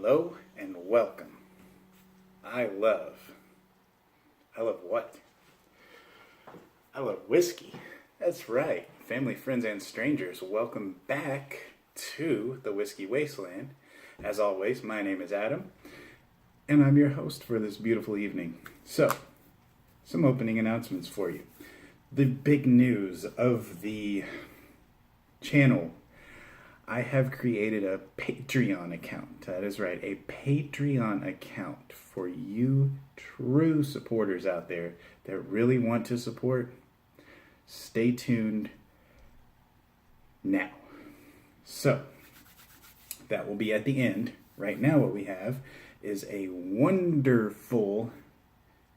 Hello and welcome. I love what? I love whiskey. That's right. Family, friends, and strangers, welcome back to the Whiskey Wasteland. As always, my name is Adam, and I'm your host for this beautiful evening. So, some opening announcements for you. The big news of the channel: I have created a Patreon account. That is right, a Patreon account for you true supporters out there that really want to support. Stay tuned now. So, that will be at the end. Right now what we have is a wonderful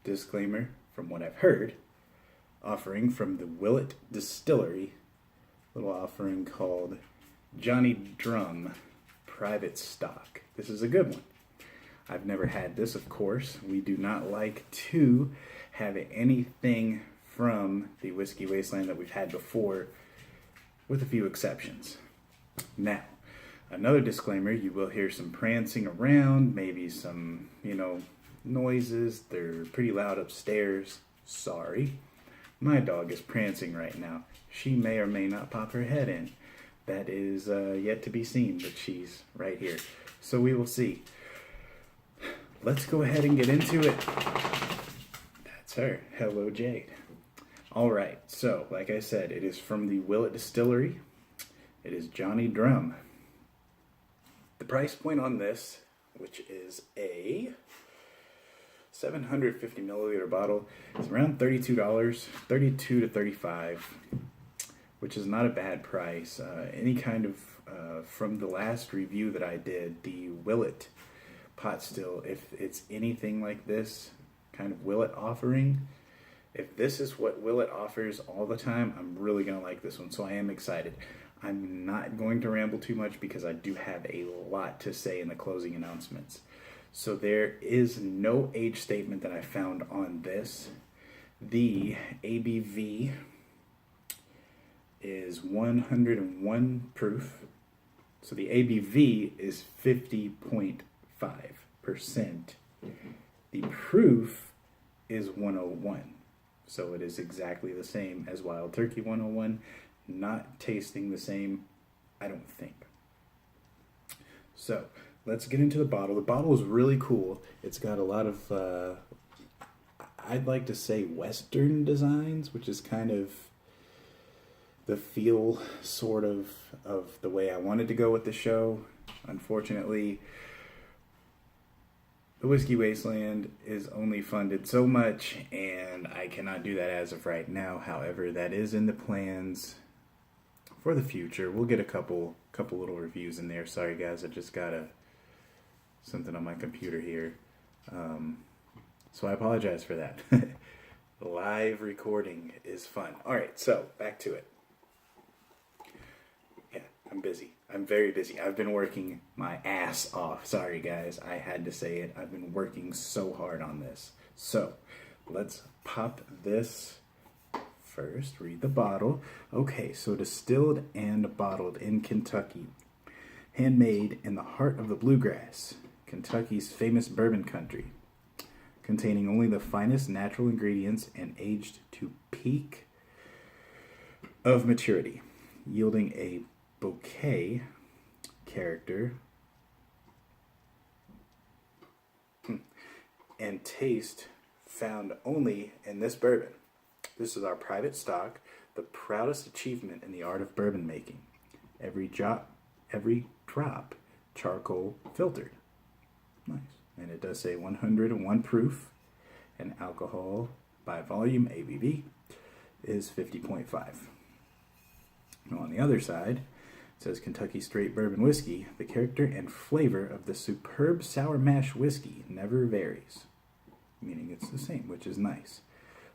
disclaimer from what I've heard, offering from the Willet Distillery, a little offering called Johnny Drum Private Stock. This is a good one. I've never had this, of course. We do not like to have anything from the Whiskey Wasteland that we've had before, with a few exceptions. Now, another disclaimer: you will hear some prancing around, maybe some, noises. They're pretty loud upstairs. Sorry. My dog is prancing right now. She may or may not pop her head in. That is yet to be seen, but she's right here. So we will see. Let's go ahead and get into it. That's her. Hello, Jade. All right. So, like I said, it is from the Willet Distillery. It is Johnny Drum. The price point on this, which is a 750 milliliter bottle, is around $32, $32 to $35. Which is not a bad price. Any kind of, from the last review that I did, the Willet pot still, if it's anything like this kind of Willet offering, if this is what Willet offers all the time, I'm really going to like this one. So I am excited. I'm not going to ramble too much because I do have a lot to say in the closing announcements. So there is no age statement that I found on this. The ABV is 101 proof. So the ABV is 50.5%. The proof is 101. So it is exactly the same as Wild Turkey 101. Not tasting the same, I don't think. So let's get into the bottle. The bottle is really cool. It's got a lot of, I'd like to say Western designs, which is kind of the feel sort of the way I wanted to go with the show. Unfortunately, the Whiskey Wasteland is only funded so much, and I cannot do that as of right now. However, that is in the plans for the future. We'll get a couple little reviews in there. Sorry guys, I just got something on my computer here. So I apologize for that. Live recording is fun. Alright, so back to it. I'm busy. I'm very busy. I've been working my ass off. Sorry, guys. I had to say it. I've been working so hard on this. So, let's pop this first. Read the bottle. Okay, so distilled and bottled in Kentucky. Handmade in the heart of the bluegrass, Kentucky's famous bourbon country. Containing only the finest natural ingredients and aged to peak of maturity. Yielding a bouquet character and taste found only in this bourbon. This is our private stock, the proudest achievement in the art of bourbon making. Every drop charcoal filtered. Nice. And it does say 101 proof, and alcohol by volume ABV is 50.5. Now on the other side, it says Kentucky Straight Bourbon Whiskey. The character and flavor of the superb sour mash whiskey never varies, meaning it's the same, which is nice.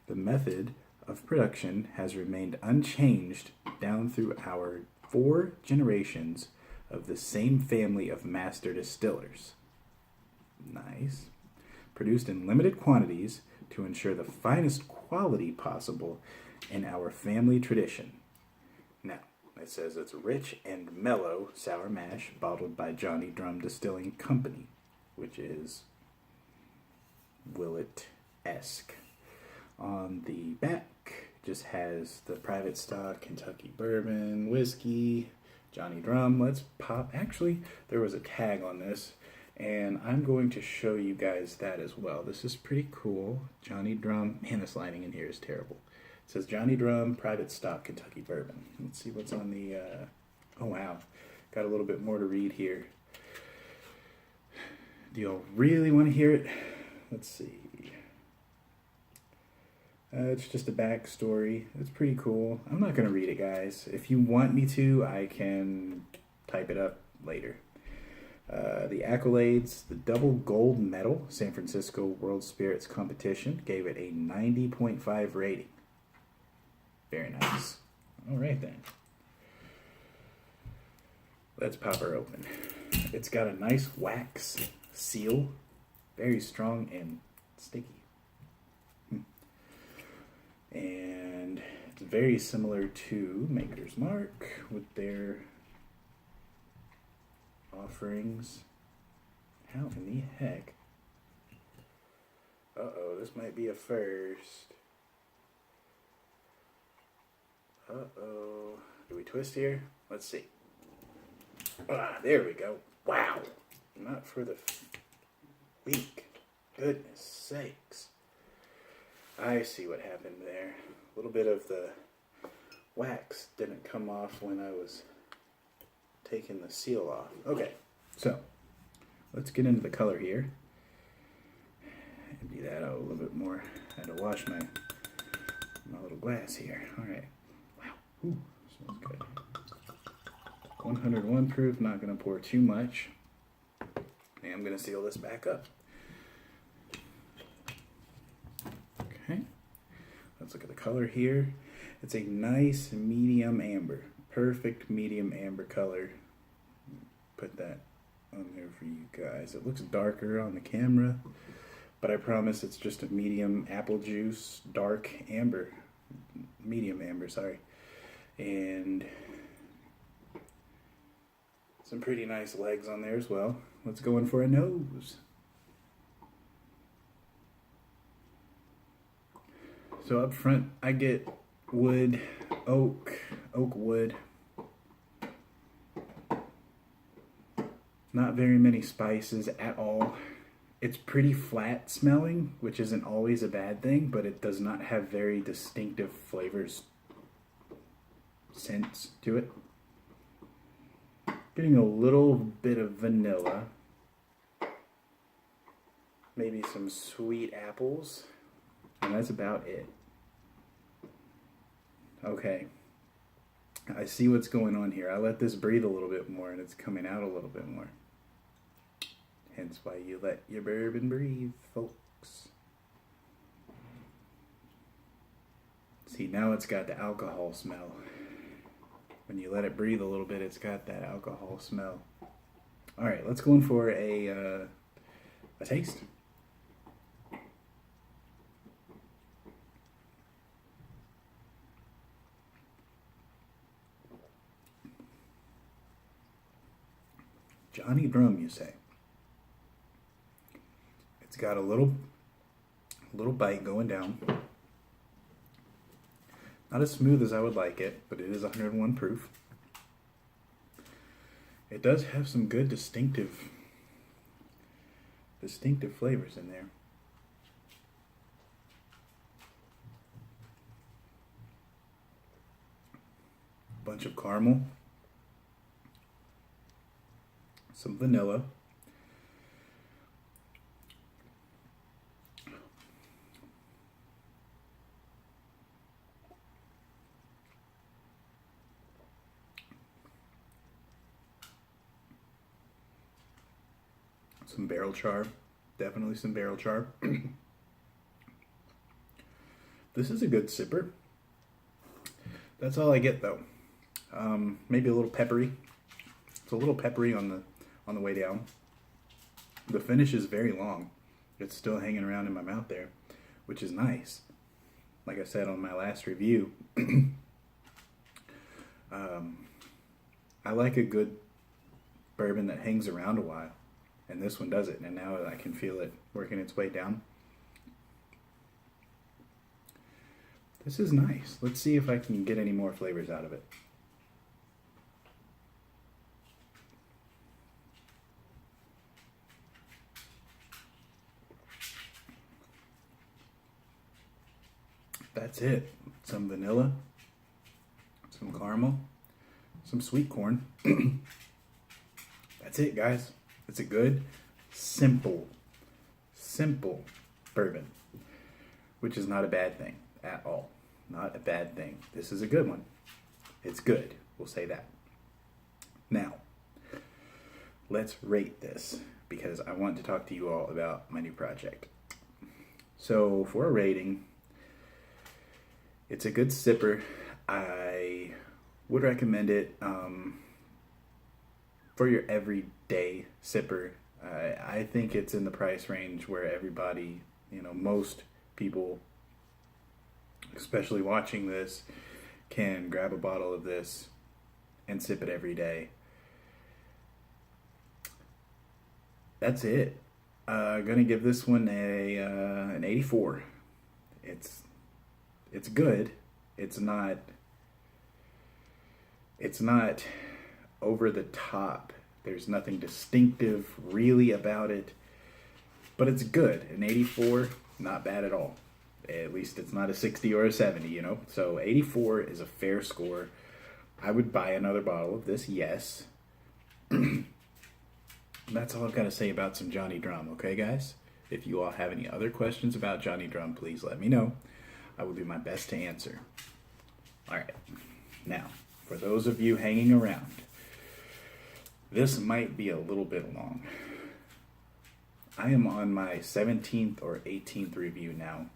The method of production has remained unchanged down through our 4 generations of the same family of master distillers. Nice. Produced in limited quantities to ensure the finest quality possible in our family tradition. Now, it says it's rich and mellow sour mash bottled by Johnny Drum Distilling Company. which is Willet-esque. On the back, just has the private stock Kentucky bourbon, whiskey, Johnny Drum. Let's pop. Actually, there was a tag on this, and I'm going to show you guys that as well. This is pretty cool. Johnny Drum. Man, this lining in here is terrible. It says Johnny Drum, private stock Kentucky bourbon. Let's see what's on the. Oh wow, got a little bit more to read here. Do y'all really want to hear it? Let's see. It's just a backstory. It's pretty cool. I'm not going to read it, guys. If you want me to, I can type it up later. The accolades, the double gold medal, San Francisco World Spirits Competition, gave it a 90.5 rating. Very nice. All right, then. Let's pop her open. It's got a nice wax seal. Very strong and sticky. And it's very similar to Maker's Mark with their offerings. How in the heck? Uh-oh, this might be a first. Uh-oh. Do we twist here? Let's see. Ah, there we go. Wow. Not for the weak. Goodness sakes. I see what happened there. A little bit of the wax didn't come off when I was taking the seal off. Okay, so let's get into the color here. Empty that out a little bit more. I had to wash my little glass here. All right. Wow. Ooh, smells good. 101 proof. Not going to pour too much. And I'm going to seal this back up. Okay, let's look at the color here. It's a nice medium amber, perfect medium amber color. Put that on there for you guys. It looks darker on the camera, but I promise it's just a medium apple juice, dark amber, medium amber, sorry. And some pretty nice legs on there as well. Let's go in for a nose. So up front, I get wood, oak wood. Not very many spices at all. It's pretty flat smelling, which isn't always a bad thing, but it does not have very distinctive flavors, scents to it. Getting a little bit of vanilla. Maybe some sweet apples. And that's about it. Okay. I see what's going on here. I let this breathe a little bit more and it's coming out a little bit more. Hence why you let your bourbon breathe, folks. See, now it's got the alcohol smell. When you let it breathe a little bit, it's got that alcohol smell. All right, let's go in for a taste. Johnny Drum, you say? It's got a little bite going down. Not as smooth as I would like it, but it is 101 proof. It does have some good distinctive flavors in there. Bunch of caramel. Some vanilla. Some barrel char. Definitely some barrel char. This is a good sipper. That's all I get though. Maybe a little peppery. It's a little peppery on the way down. The finish is very long. It's still hanging around in my mouth there, which is nice. Like I said on my last review, I like a good bourbon that hangs around a while. And this one does it, and now I can feel it working its way down. This is nice. Let's see if I can get any more flavors out of it. That's it. Some vanilla, some caramel, some sweet corn. That's it, guys. It's a good, simple bourbon, which is not a bad thing at all. Not a bad thing. This is a good one. It's good. We'll say that. Now, let's rate this because I want to talk to you all about my new project. So for a rating, it's a good sipper. I would recommend it for your everyday sipper. I think it's in the price range where everybody, most people, especially watching this, can grab a bottle of this and sip it every day. That's it. Gonna give this one an 84. It's good. It's not over the top. There's nothing distinctive really about it, but it's good. An 84, not bad at all. At least it's not a 60 or a 70, So 84 is a fair score. I would buy another bottle of this, yes. That's all I've got to say about some Johnny Drum, okay, guys? If you all have any other questions about Johnny Drum, please let me know. I will do my best to answer. All right. Now, for those of you hanging around, this might be a little bit long. I am on my 17th or 18th review now.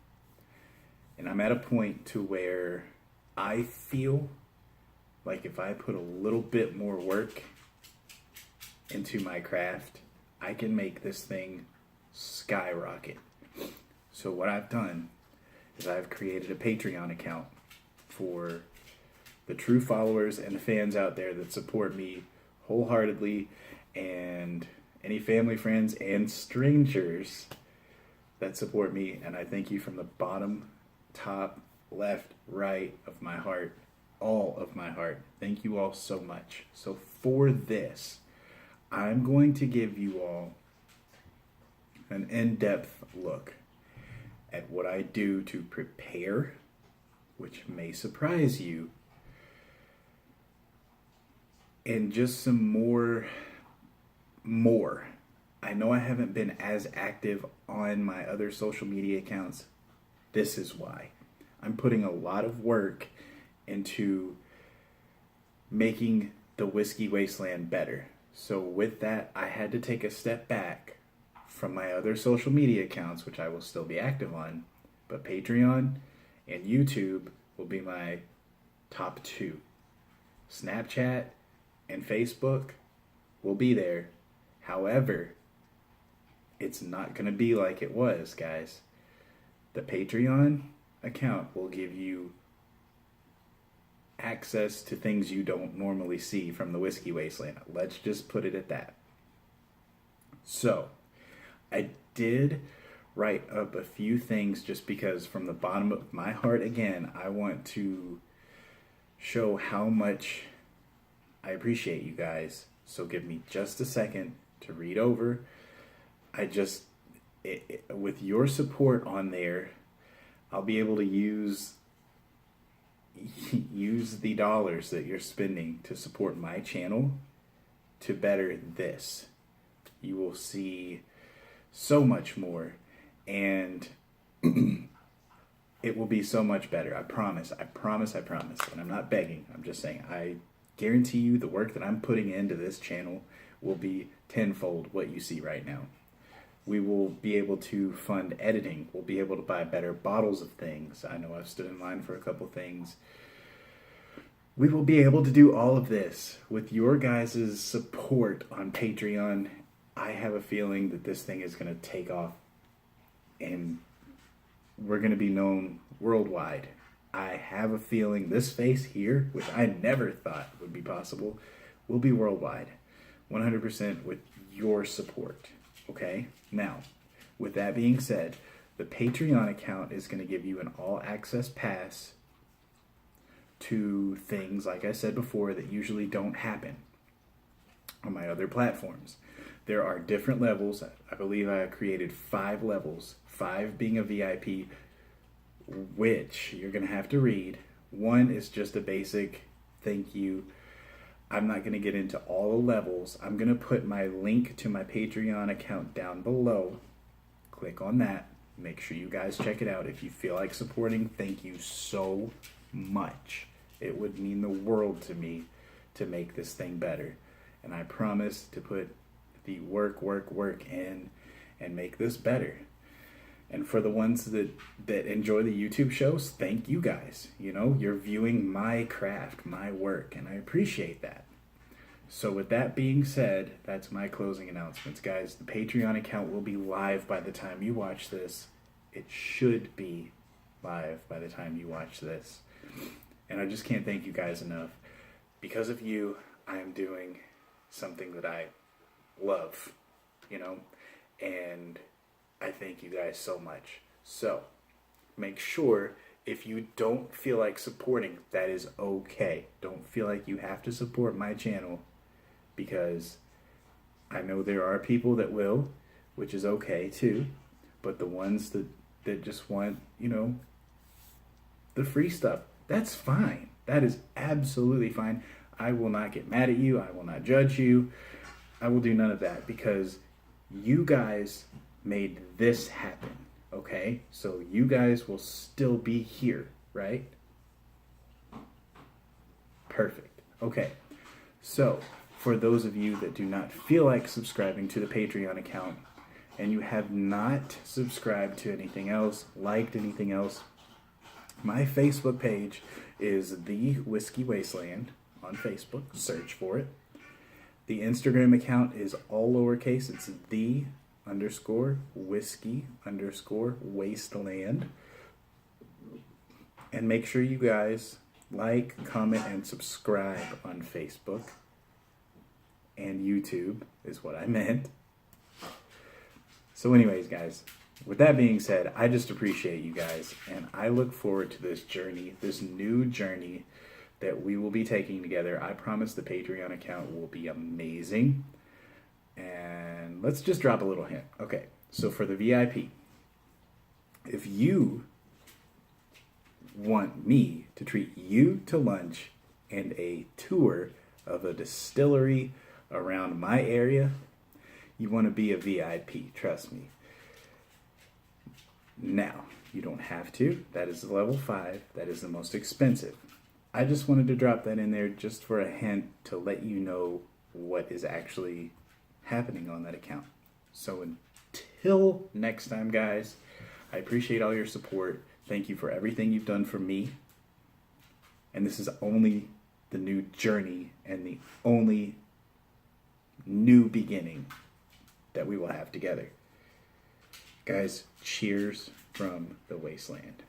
And I'm at a point to where I feel like if I put a little bit more work into my craft, I can make this thing skyrocket. So what I've done is I've created a Patreon account for the true followers and the fans out there that support me wholeheartedly, and any family, friends, and strangers that support me. And I thank you from the bottom, top, left, right of my heart, all of my heart. Thank you all so much. So for this, I'm going to give you all an in-depth look at what I do to prepare, which may surprise you, and just some more. I know I haven't been as active on my other social media accounts. This is why. I'm putting a lot of work into making the Whiskey Wasteland better. So with that, I had to take a step back from my other social media accounts, which I will still be active on, but Patreon and YouTube will be my top two. Snapchat and Facebook will be there. However, it's not going to be like it was, guys. The Patreon account will give you access to things you don't normally see from the Whiskey Wasteland. Let's just put it at that. So, I did write up a few things just because from the bottom of my heart, again, I want to show how much I appreciate you guys. So give me just a second to read over. With your support on there, I'll be able to use the dollars that you're spending to support my channel to better this. You will see so much more, and it will be so much better. I promise. And I'm not begging. I'm just saying, I guarantee you the work that I'm putting into this channel will be tenfold what you see right now. We will be able to fund editing. We'll be able to buy better bottles of things. I know I've stood in line for a couple things. We will be able to do all of this with your guys' support on Patreon. I have a feeling that this thing is going to take off and we're going to be known worldwide. I have a feeling this face here, which I never thought would be possible, will be worldwide. 100% with your support. Okay? Now, with that being said, the Patreon account is going to give you an all-access pass to things, like I said before, that usually don't happen on my other platforms. There are different levels. I believe I created 5 levels, 5 being a VIP, which you're going to have to read. 1 is just a basic thank you. I'm not going to get into all the levels. I'm going to put my link to my Patreon account down below. Click on that. Make sure you guys check it out. If you feel like supporting, thank you so much. It would mean the world to me to make this thing better. And I promise to put the work in and make this better. And for the ones that enjoy the YouTube shows, thank you guys. You know, you're viewing my craft, my work, and I appreciate that. So with that being said, that's my closing announcements, guys. The Patreon account will be live by the time you watch this. It should be live by the time you watch this. And I just can't thank you guys enough. Because of you, I am doing something that I love, you know, and I thank you guys so much. So make sure, if you don't feel like supporting, that is okay. Don't feel like you have to support my channel, because I know there are people that will, which is okay too. But the ones that just want, you know, the free stuff, that's fine. That is absolutely fine. I will not get mad at you. I will not judge you. I will do none of that, because you guys made this happen, okay? So you guys will still be here, right? Perfect. Okay. So for those of you that do not feel like subscribing to the Patreon account, and you have not subscribed to anything else, liked anything else, my Facebook page is The Whiskey Wasteland on Facebook. Search for it. The Instagram account is all lowercase. It's the_whiskey_wasteland. And make sure you guys like, comment, and subscribe on Facebook. And YouTube is what I meant. So anyways, guys, with that being said, I just appreciate you guys. And I look forward to this journey, this new journey that we will be taking together. I promise the Patreon account will be amazing. And let's just drop a little hint. Okay, so for the VIP, if you want me to treat you to lunch and a tour of a distillery around my area, you want to be a VIP, trust me. Now, you don't have to. That is level 5. That is the most expensive. I just wanted to drop that in there just for a hint to let you know what is actually happening on that account. So until next time, guys, I appreciate all your support. Thank you for everything you've done for me. And this is only the new journey and the only new beginning that we will have together. Guys, cheers from the Wasteland.